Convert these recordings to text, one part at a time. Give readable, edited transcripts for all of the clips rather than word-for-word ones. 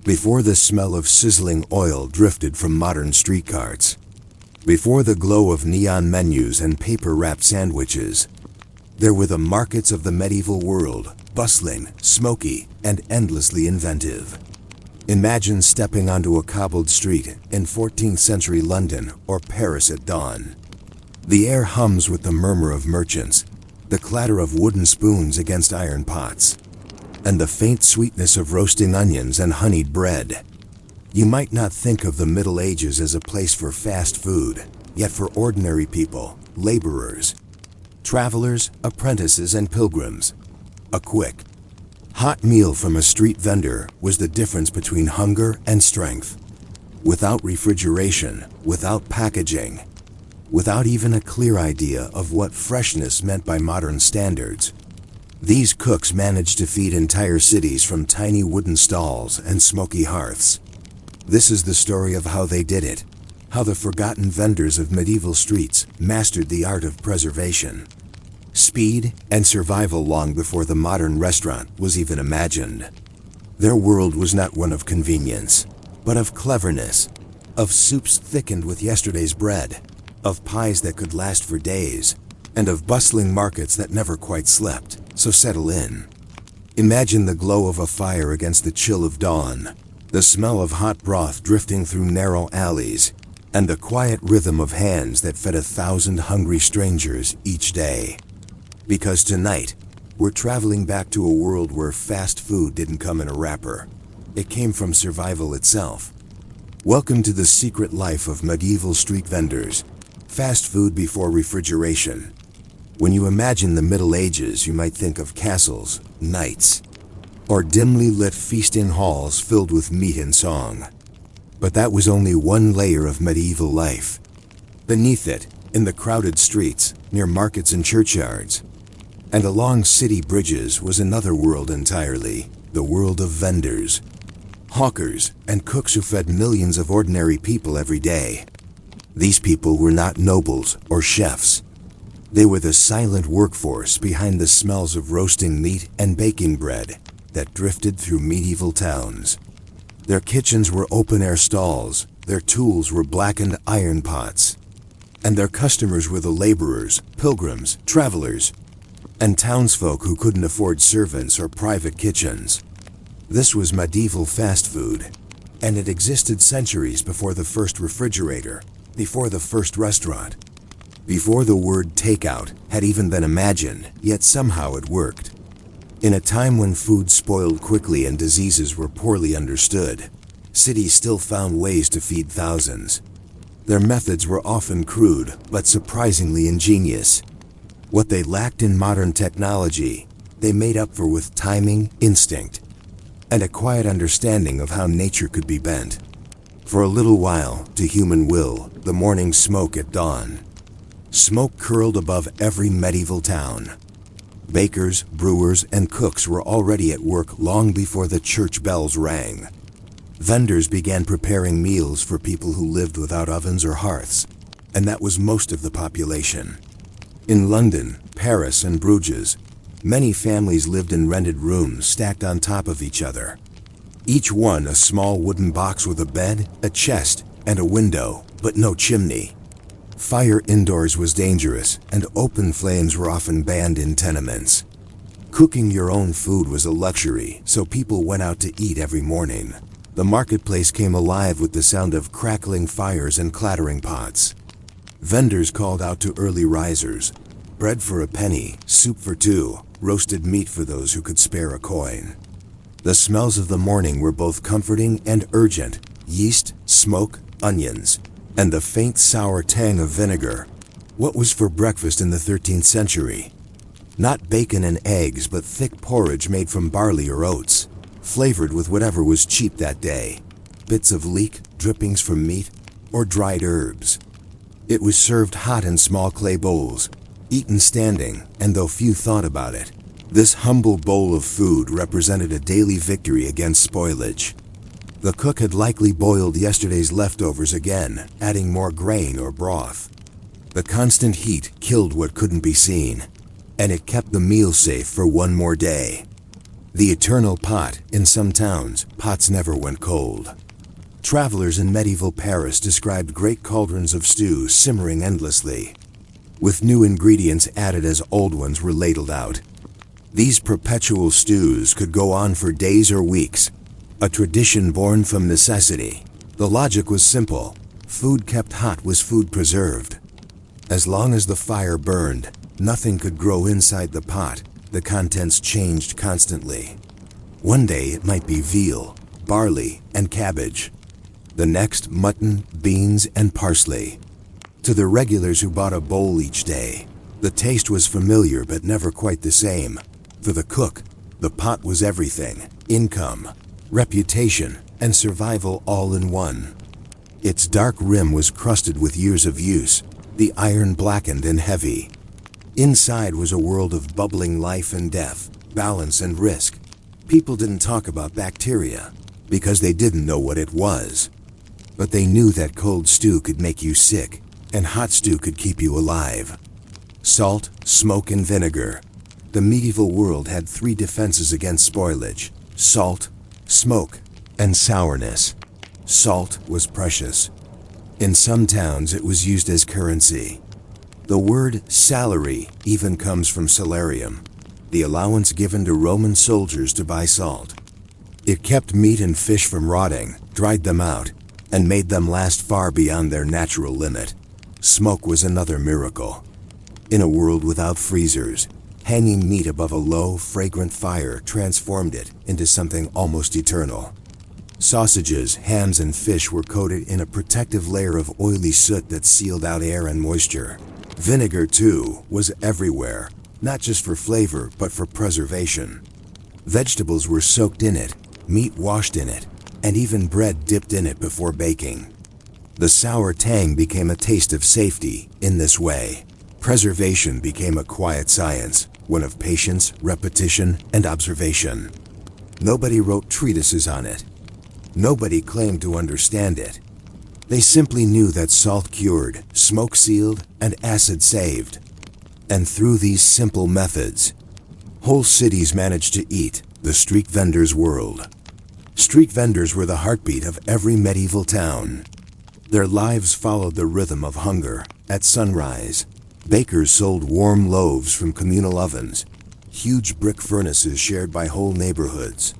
before the smell of sizzling oil drifted from modern street carts, before the glow of neon menus and paper-wrapped sandwiches, there were the markets of the medieval world, bustling, smoky, and endlessly inventive. Imagine stepping onto a cobbled street in 14th century London or Paris at dawn. The air hums with the murmur of merchants, the clatter of wooden spoons against iron pots, and the faint sweetness of roasting onions and honeyed bread. You might not think of the Middle Ages as a place for fast food, yet for ordinary people, laborers, travelers, apprentices, and pilgrims, a quick, hot meal from a street vendor was the difference between hunger and strength. Without refrigeration, without packaging, without even a clear idea of what freshness meant by modern standards, these cooks managed to feed entire cities from tiny wooden stalls and smoky hearths. This is the story of how they did it, how the forgotten vendors of medieval streets mastered the art of preservation, speed, and survival long before the modern restaurant was even imagined. Their world was not one of convenience, but of cleverness, of soups thickened with yesterday's bread, of pies that could last for days, and of bustling markets that never quite slept. So settle in. Imagine the glow of a fire against the chill of dawn, the smell of hot broth drifting through narrow alleys, and the quiet rhythm of hands that fed 1,000 hungry strangers each day. Because tonight, we're traveling back to a world where fast food didn't come in a wrapper. It came from survival itself. Welcome to the secret life of medieval street vendors. Fast food before refrigeration. When you imagine the Middle Ages, you might think of castles, knights, or dimly lit feasting halls filled with meat and song. But that was only one layer of medieval life. Beneath it, in the crowded streets, near markets and churchyards, and along city bridges was another world entirely, the world of vendors, hawkers, and cooks who fed millions of ordinary people every day. These people were not nobles or chefs. They were the silent workforce behind the smells of roasting meat and baking bread that drifted through medieval towns. Their kitchens were open-air stalls, their tools were blackened iron pots, and their customers were the laborers, pilgrims, travelers, and townsfolk who couldn't afford servants or private kitchens. This was medieval fast food, and it existed centuries before the first refrigerator, before the first restaurant, before the word takeout had even been imagined, yet somehow it worked. In a time when food spoiled quickly and diseases were poorly understood, cities still found ways to feed thousands. Their methods were often crude, but surprisingly ingenious. What they lacked in modern technology, they made up for with timing, instinct, and a quiet understanding of how nature could be bent. For a little while, to human will, the morning smoke at dawn. Smoke curled above every medieval town. Bakers, brewers, and cooks were already at work long before the church bells rang. Vendors began preparing meals for people who lived without ovens or hearths, and that was most of the population. In London, Paris, and Bruges, many families lived in rented rooms stacked on top of each other. Each one a small wooden box with a bed, a chest, and a window, but no chimney. Fire indoors was dangerous, and open flames were often banned in tenements. Cooking your own food was a luxury, so people went out to eat every morning. The marketplace came alive with the sound of crackling fires and clattering pots. Vendors called out to early risers. Bread for a penny, soup for two, roasted meat for those who could spare a coin. The smells of the morning were both comforting and urgent: yeast, smoke, onions, and the faint sour tang of vinegar. What was for breakfast in the 13th century? Not bacon and eggs, but thick porridge made from barley or oats, flavored with whatever was cheap that day. Bits of leek, drippings from meat, or dried herbs. It was served hot in small clay bowls, eaten standing, and though few thought about it, this humble bowl of food represented a daily victory against spoilage. The cook had likely boiled yesterday's leftovers again, adding more grain or broth. The constant heat killed what couldn't be seen, and it kept the meal safe for one more day. The eternal pot. In some towns, pots never went cold. Travelers in medieval Paris described great cauldrons of stew simmering endlessly, with new ingredients added as old ones were ladled out. These perpetual stews could go on for days or weeks, a tradition born from necessity. The logic was simple. Food kept hot was food preserved. As long as the fire burned, nothing could grow inside the pot. The contents changed constantly. One day it might be veal, barley, and cabbage. The next, mutton, beans, and parsley. To the regulars who bought a bowl each day, the taste was familiar but never quite the same. For the cook, the pot was everything: income, reputation, and survival all in one. Its dark rim was crusted with years of use, the iron blackened and heavy. Inside was a world of bubbling life and death, balance and risk. People didn't talk about bacteria because they didn't know what it was. But they knew that cold stew could make you sick, and hot stew could keep you alive. Salt, smoke, and vinegar. The medieval world had three defenses against spoilage: salt, smoke, and sourness. Salt was precious. In some towns it was used as currency. The word salary even comes from salarium, the allowance given to Roman soldiers to buy salt. It kept meat and fish from rotting, dried them out, and made them last far beyond their natural limit. Smoke was another miracle. In a world without freezers, hanging meat above a low, fragrant fire transformed it into something almost eternal. Sausages, hams, and fish were coated in a protective layer of oily soot that sealed out air and moisture. Vinegar, too, was everywhere, not just for flavor, but for preservation. Vegetables were soaked in it, meat washed in it, and even bread dipped in it before baking. The sour tang became a taste of safety. In this way, preservation became a quiet science, one of patience, repetition, and observation. Nobody wrote treatises on it. Nobody claimed to understand it. They simply knew that salt cured, smoke sealed, and acid saved. And through these simple methods, whole cities managed to eat. The street vendors' world. Street vendors were the heartbeat of every medieval town. Their lives followed the rhythm of hunger. At sunrise, bakers sold warm loaves from communal ovens, huge brick furnaces shared by whole neighborhoods.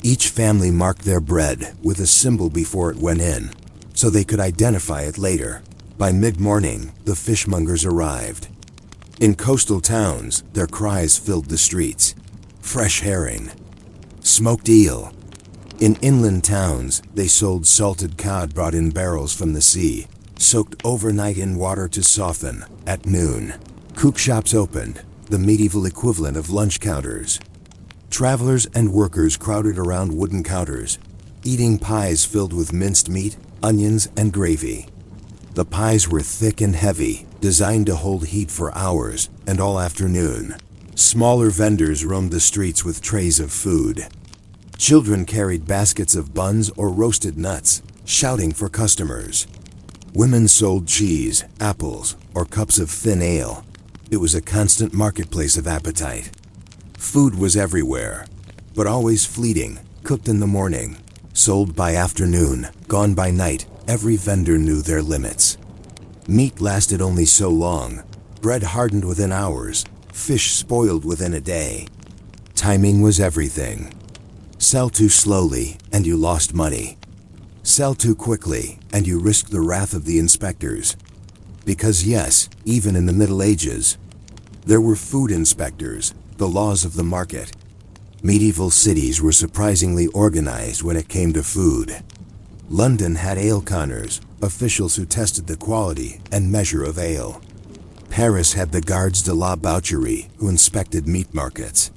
Each family marked their bread with a symbol before it went in, so they could identify it later. By mid-morning, the fishmongers arrived. In coastal towns, their cries filled the streets. Fresh herring, smoked eel. In inland towns, they sold salted cod brought in barrels from the sea, soaked overnight in water to soften. At noon, cook shops opened, the medieval equivalent of lunch counters. Travelers and workers crowded around wooden counters, eating pies filled with minced meat, onions, and gravy. The pies were thick and heavy, designed to hold heat for hours and all afternoon. Smaller vendors roamed the streets with trays of food. Children carried baskets of buns or roasted nuts, shouting for customers. Women sold cheese, apples, or cups of thin ale. It was a constant marketplace of appetite. Food was everywhere, but always fleeting, cooked in the morning, sold by afternoon, gone by night. Every vendor knew their limits. Meat lasted only so long, bread hardened within hours, fish spoiled within a day. Timing was everything. Sell too slowly, and you lost money. Sell too quickly, and you risked the wrath of the inspectors. Because yes, even in the Middle Ages, there were food inspectors, the laws of the market. Medieval cities were surprisingly organized when it came to food. London had ale conners, officials who tested the quality and measure of ale. Paris had the Gardes de la Boucherie, who inspected meat markets.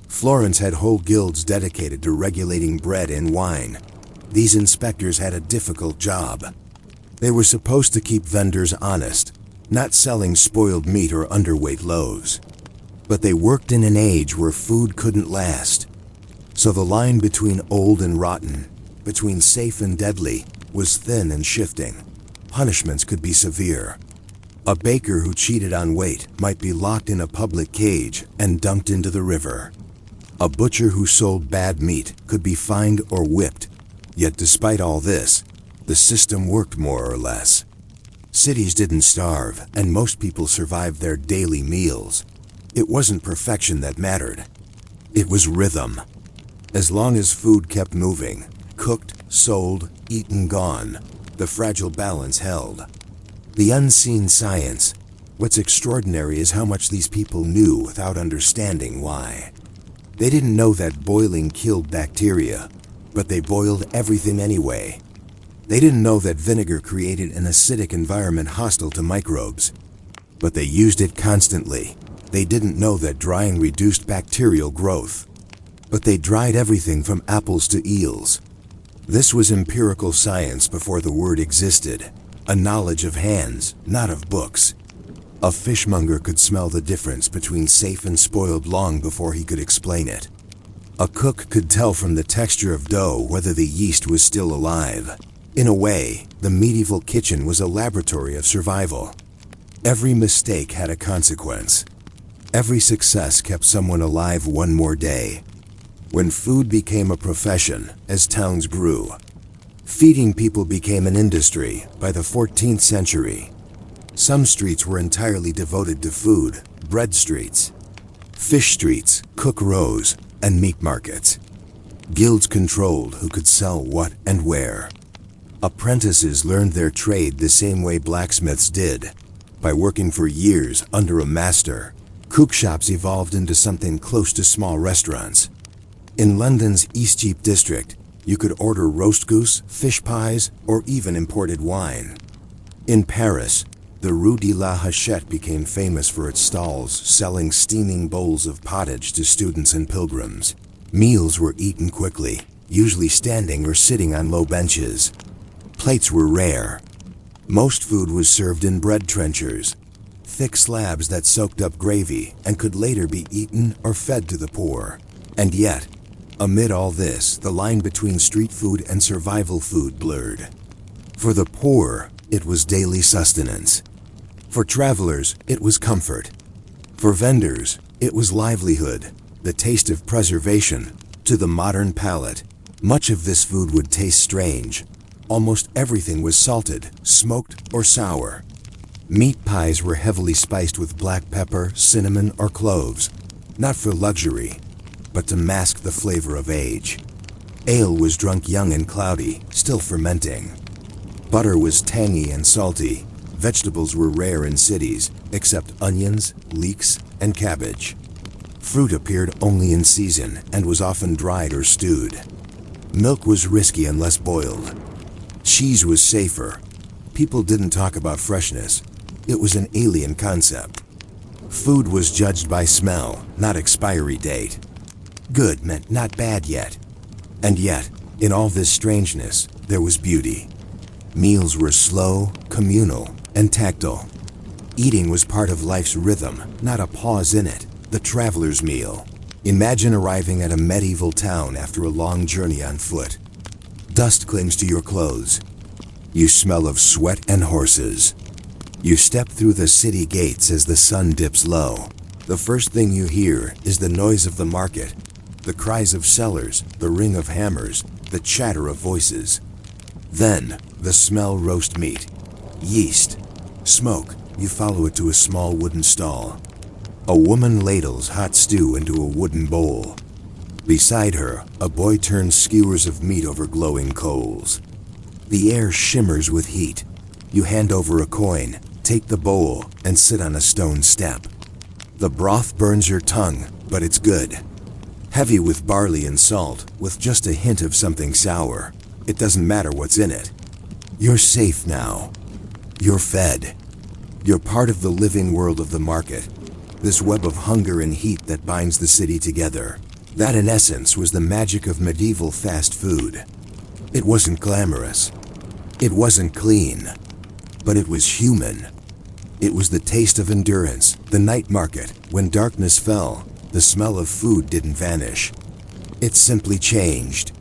Florence had whole guilds dedicated to regulating bread and wine. These inspectors had a difficult job. They were supposed to keep vendors honest, not selling spoiled meat or underweight loaves. But they worked in an age where food couldn't last. So the line between old and rotten, between safe and deadly, was thin and shifting. Punishments could be severe. A baker who cheated on weight might be locked in a public cage and dumped into the river. A butcher who sold bad meat could be fined or whipped. Yet despite all this, the system worked more or less. Cities didn't starve, and most people survived their daily meals. It wasn't perfection that mattered. It was rhythm. As long as food kept moving, cooked, sold, eaten, gone, the fragile balance held. The unseen science. What's extraordinary is how much these people knew without understanding why. They didn't know that boiling killed bacteria, but they boiled everything anyway. They didn't know that vinegar created an acidic environment hostile to microbes, but they used it constantly. They didn't know that drying reduced bacterial growth, but they dried everything from apples to eels. This was empirical science before the word existed, a knowledge of hands, not of books. A fishmonger could smell the difference between safe and spoiled long before he could explain it. A cook could tell from the texture of dough whether the yeast was still alive. In a way, the medieval kitchen was a laboratory of survival. Every mistake had a consequence. Every success kept someone alive one more day. When food became a profession, as towns grew, feeding people became an industry by the 14th century. Some streets were entirely devoted to food, bread streets, fish streets, cook rows, and meat markets. Guilds controlled who could sell what and where. Apprentices learned their trade the same way blacksmiths did, by working for years under a master. Cook shops evolved into something close to small restaurants. In London's Eastcheap district, you could order roast goose, fish pies, or even imported wine. In Paris, the Rue de la Hachette became famous for its stalls selling steaming bowls of pottage to students and pilgrims. Meals were eaten quickly, usually standing or sitting on low benches. Plates were rare. Most food was served in bread trenchers, thick slabs that soaked up gravy and could later be eaten or fed to the poor. And yet, amid all this, the line between street food and survival food blurred. For the poor, it was daily sustenance. For travelers, it was comfort. For vendors, it was livelihood, the taste of preservation. To the modern palate, much of this food would taste strange. Almost everything was salted, smoked, or sour. Meat pies were heavily spiced with black pepper, cinnamon, or cloves, not for luxury, but to mask the flavor of age. Ale was drunk young and cloudy, still fermenting. Butter was tangy and salty. Vegetables were rare in cities, except onions, leeks, and cabbage. Fruit appeared only in season and was often dried or stewed. Milk was risky unless boiled. Cheese was safer. People didn't talk about freshness. It was an alien concept. Food was judged by smell, not expiry date. Good meant not bad yet. And yet, in all this strangeness, there was beauty. Meals were slow, communal, and tactile. Eating was part of life's rhythm, not a pause in it. The traveler's meal. Imagine arriving at a medieval town after a long journey on foot. Dust clings to your clothes. You smell of sweat and horses. You step through the city gates as the sun dips low. The first thing you hear is the noise of the market, the cries of sellers, the ring of hammers, the chatter of voices. Then, the smell roast meat, yeast, smoke. You follow it to a small wooden stall. A woman ladles hot stew into a wooden bowl. Beside her, a boy turns skewers of meat over glowing coals. The air shimmers with heat. You hand over a coin, take the bowl, and sit on a stone step. The broth burns your tongue, but it's good. Heavy with barley and salt, with just a hint of something sour. It doesn't matter what's in it. You're safe now. You're fed. You're part of the living world of the market. This web of hunger and heat that binds the city together. That, in essence, was the magic of medieval fast food. It wasn't glamorous. It wasn't clean. But it was human. It was the taste of endurance, the night market. When darkness fell, the smell of food didn't vanish. It simply changed.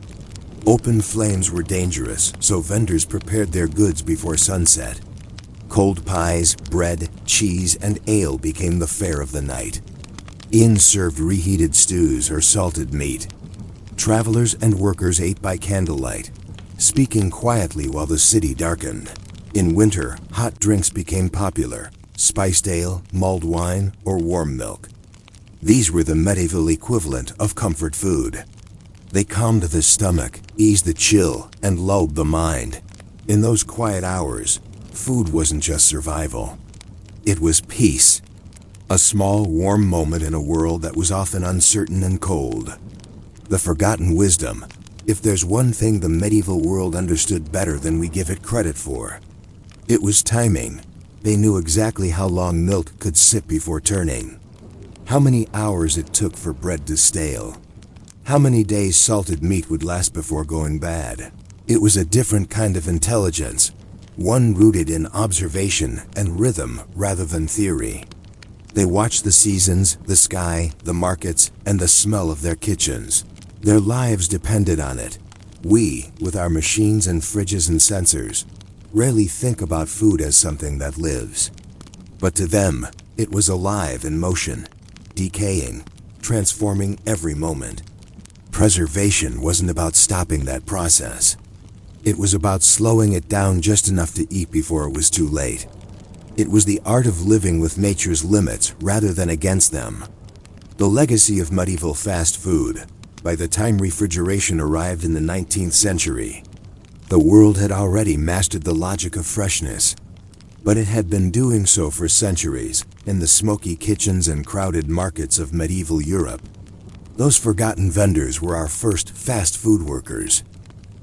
Open flames were dangerous, so vendors prepared their goods before sunset. Cold pies, bread, cheese, and ale became the fare of the night. Inns served reheated stews or salted meat. Travelers and workers ate by candlelight, speaking quietly while the city darkened. In winter, hot drinks became popular: spiced ale, mulled wine, or warm milk. These were the medieval equivalent of comfort food. They calmed the stomach, eased the chill, and lulled the mind. In those quiet hours, food wasn't just survival. It was peace. A small, warm moment in a world that was often uncertain and cold. The forgotten wisdom. If there's one thing the medieval world understood better than we give it credit for, it was timing. They knew exactly how long milk could sit before turning, how many hours it took for bread to stale, how many days salted meat would last before going bad. It was a different kind of intelligence, one rooted in observation and rhythm rather than theory. They watched the seasons, the sky, the markets, and the smell of their kitchens. Their lives depended on it. We, with our machines and fridges and sensors, rarely think about food as something that lives. But to them, it was alive in motion, decaying, transforming every moment. Preservation wasn't about stopping that process. It was about slowing it down just enough to eat before it was too late. It was the art of living with nature's limits rather than against them. The legacy of medieval fast food. By the time refrigeration arrived in the 19th century, the world had already mastered the logic of freshness. But it had been doing so for centuries in the smoky kitchens and crowded markets of medieval Europe. Those forgotten vendors were our first fast food workers.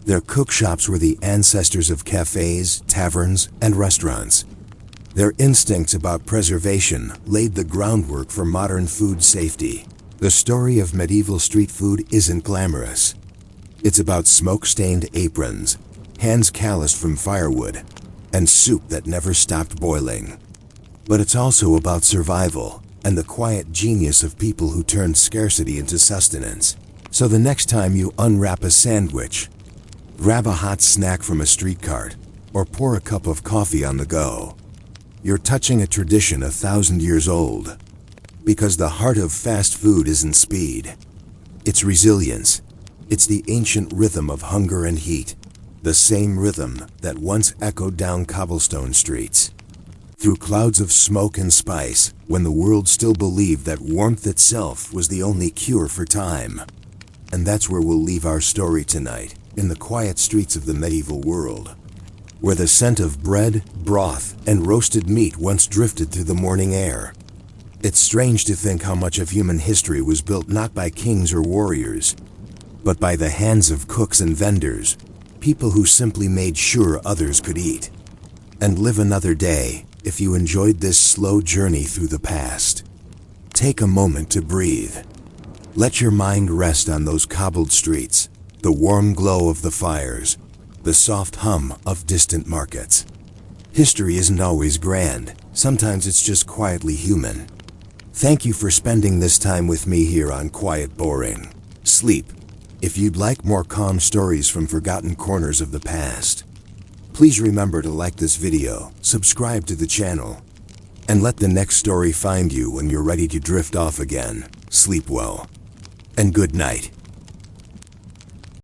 Their cookshops were the ancestors of cafes, taverns, and restaurants. Their instincts about preservation laid the groundwork for modern food safety. The story of medieval street food isn't glamorous. It's about smoke-stained aprons, hands calloused from firewood, and soup that never stopped boiling. But it's also about survival and the quiet genius of people who turned scarcity into sustenance. So the next time you unwrap a sandwich, grab a hot snack from a street cart, or pour a cup of coffee on the go, you're touching a tradition 1,000 years old. Because the heart of fast food isn't speed. It's resilience. It's the ancient rhythm of hunger and heat. The same rhythm that once echoed down cobblestone streets. Through clouds of smoke and spice, when the world still believed that warmth itself was the only cure for time. And that's where we'll leave our story tonight, in the quiet streets of the medieval world, where the scent of bread, broth, and roasted meat once drifted through the morning air. It's strange to think how much of human history was built not by kings or warriors, but by the hands of cooks and vendors, people who simply made sure others could eat. And live another day. If you enjoyed this slow journey through the past, take a moment to breathe. Let your mind rest on those cobbled streets, the warm glow of the fires, the soft hum of distant markets. History isn't always grand. Sometimes it's just quietly human. Thank you for spending this time with me here on Quiet Boring Sleep. If you'd like more calm stories from forgotten corners of the past, please remember to like this video, subscribe to the channel, and let the next story find you when you're ready to drift off again. Sleep well, and good night.